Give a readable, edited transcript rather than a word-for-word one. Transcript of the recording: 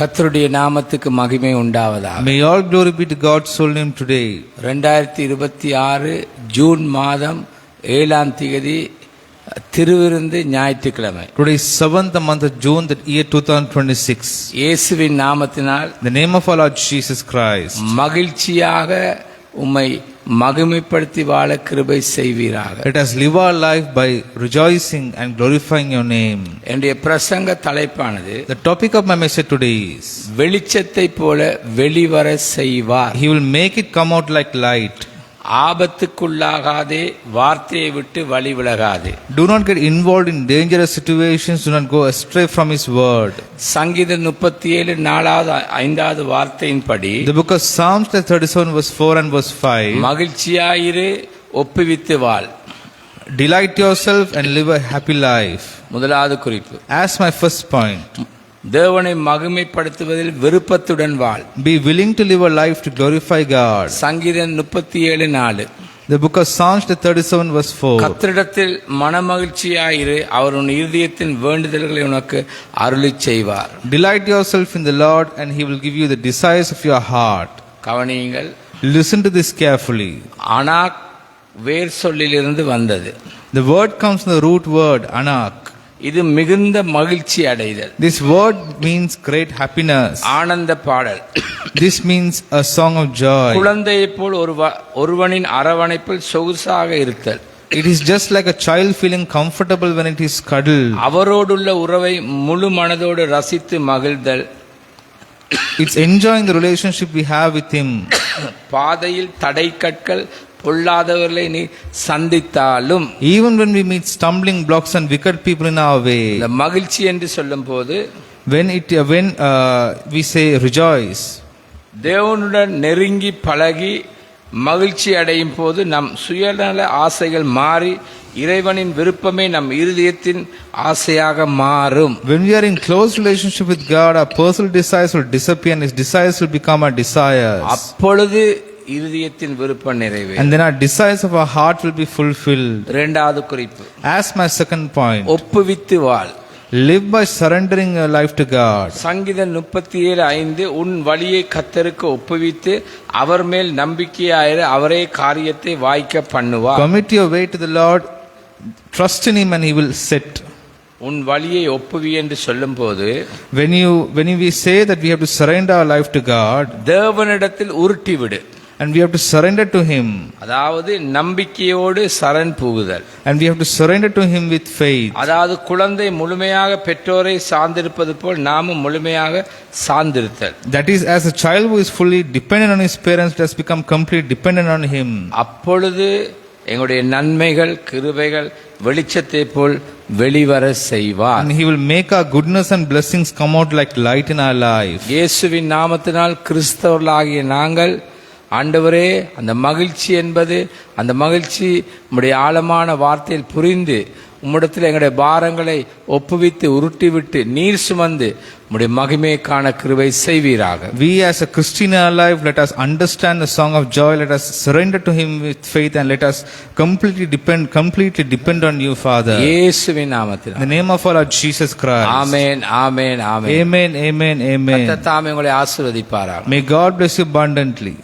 கர்த்தருடைய நாமத்துக்கு மகிமை உண்டாவதாக. May all glory be to God's holy name today. 2026 June மாதம் 7ஆம் தேதி திருவிருந்து ஞாயிற்றுக்கிழமை. Today is 7th month of June, that year 2026. இயேசுவின் நாமத்தினால் In the name of our Lord Jesus Christ, மகிழ்ச்சியாக உம்மை மகிமைப்படுத்தி வாழ கிருபை செய்வீராக. let us live our life by rejoicing and glorifying your name. என்னுடைய பிரசங்க தலைப்பானது, The topic of my message today is, வெளிச்சத்தை போல வெளிவர செய்வார். He will make it come out like light. ஆபத்துக்குள்ளாகாதே, வார்த்தையை விட்டு வழி விலகாதே. Do not get involved in dangerous situations. Do not go astray from His word. சங்கீதம் 37 4வது 5வது வார்த்தையின்படி, The book of Psalms 37 verse 4 and verse 5, மகிழ்ச்சியாயிரு, ஒப்புவித்து வாழ். Delight yourself and live a happy life. முதலாவது குறிப்பு, As my first point, தேவனை மகிமைப்படுத்துவதில் விருப்பத்துடன் வாழ். be willing to live a life to glorify God. சங்கீதம் 37 4. The book of Psalms 37 verse 4, கர்த்தரிடத்தில் மனமகிழ்ச்சியாயிரு, அவர் உன் இருதயத்தின் வேண்டுதல்களை உனக்கு அருளிச் செய்வார். Delight yourself in the Lord and He will give you the desires of your heart. கவனியுங்கள், Listen to this carefully. அனாக் வேர் சொல்லிலிருந்து வந்தது. The word comes from the root word Anak. இது மிகுந்த மகிழ்ச்சி அடைதல். This word means great happiness. ஆனந்த பாடல். This means a song of joy. குழந்தையைப் போல் ஒருவனின் அரவணைப்பில் சொகுசாக இருத்தல். It is just like a child feeling comfortable when it is cuddled. அவரோடுள்ள உறவை முழு மனதோடு ரசித்து மகிழ்தல். It's enjoying the relationship we have with Him. பாதையில் தடை கற்கள் பொல்லாதவர்களை நீ சந்தித்தாலும், Even when we meet stumbling blocks and wicked people in our way, இந்த மகிழ்ச்சி என்று சொல்லும் போது when we say rejoice, தேவனுடன் நெருங்கி பழகி மகிழ்ச்சி அடையும் போது நம் சுயநல ஆசைகள் மாறி இறைவனின் விருப்பமே நம் இருதயத்தின் ஆசையாக மாறும். when we are in close relationship with God, our personal desires will disappear and His desires will become our desires. அப்பொழுது இருதயத்தின் விருப்பம் நிறைவேறும். And then our desires of our heart will be fulfilled. இரண்டாவது குறிப்பு, As my second point, ஒப்புவித்து வாழ். live by surrendering your life to God. சங்கீதம் 37 5, உன் வழியை கர்த்தருக்கு ஒப்புவித்து அவர் மேல் நம்பிக்கையாயிரு, அவரே காரியத்தை வாய்க்க பண்ணுவார். Commit your way to the Lord, trust in Him and He will set. உன் வழியை ஒப்புவி என்று சொல்லும் போது, When we say that we have to surrender our life to God, தேவனிடத்தில் உருட்டி விடு. and we have to surrender to Him, அதாவது நம்பிக்கையோடு சரண் புகுதல். and we have to surrender to Him with faith. அதாவது குழந்தை முழுமையாக பெற்றோரை சார்ந்திருப்பது போல் நாமும் முழுமையாக சார்ந்திருத்தல். That is, as a child who is fully dependent on his parents has become completely dependent on Him. அப்பொழுது எங்களுடைய நன்மைகள் கிருபைகள் வெளிச்சத்தை போல் வெளிவர செய்வார். And He will make our goodness and blessings come out like light in our life. இயேசுவின் நாமத்தினால் கிறிஸ்தவர்களாகிய நாங்கள், ஆண்டவரே, அந்த மகிழ்ச்சி என்பது, அந்த மகிழ்ச்சி உம்முடைய ஆழமான வார்த்தையில் புரிந்து உம்மிடத்தில் எங்களுடைய பாரங்களை ஒப்புவித்து உருட்டிவிட்டு நீர் சுமந்து உம்முடைய மகிமையை காண கிருபை செய்வீராக. We as a Christian in our life, let us understand the song of joy. Let us surrender to Him with faith and let us completely depend on You, Father. இயேசுவின் நாமத்தில். In the name of our Lord Jesus Christ. Amen, amen, amen. Amen, amen, amen. கர்த்தர் தாமே உங்களை ஆசீர்வதிப்பாராக. May God bless you abundantly.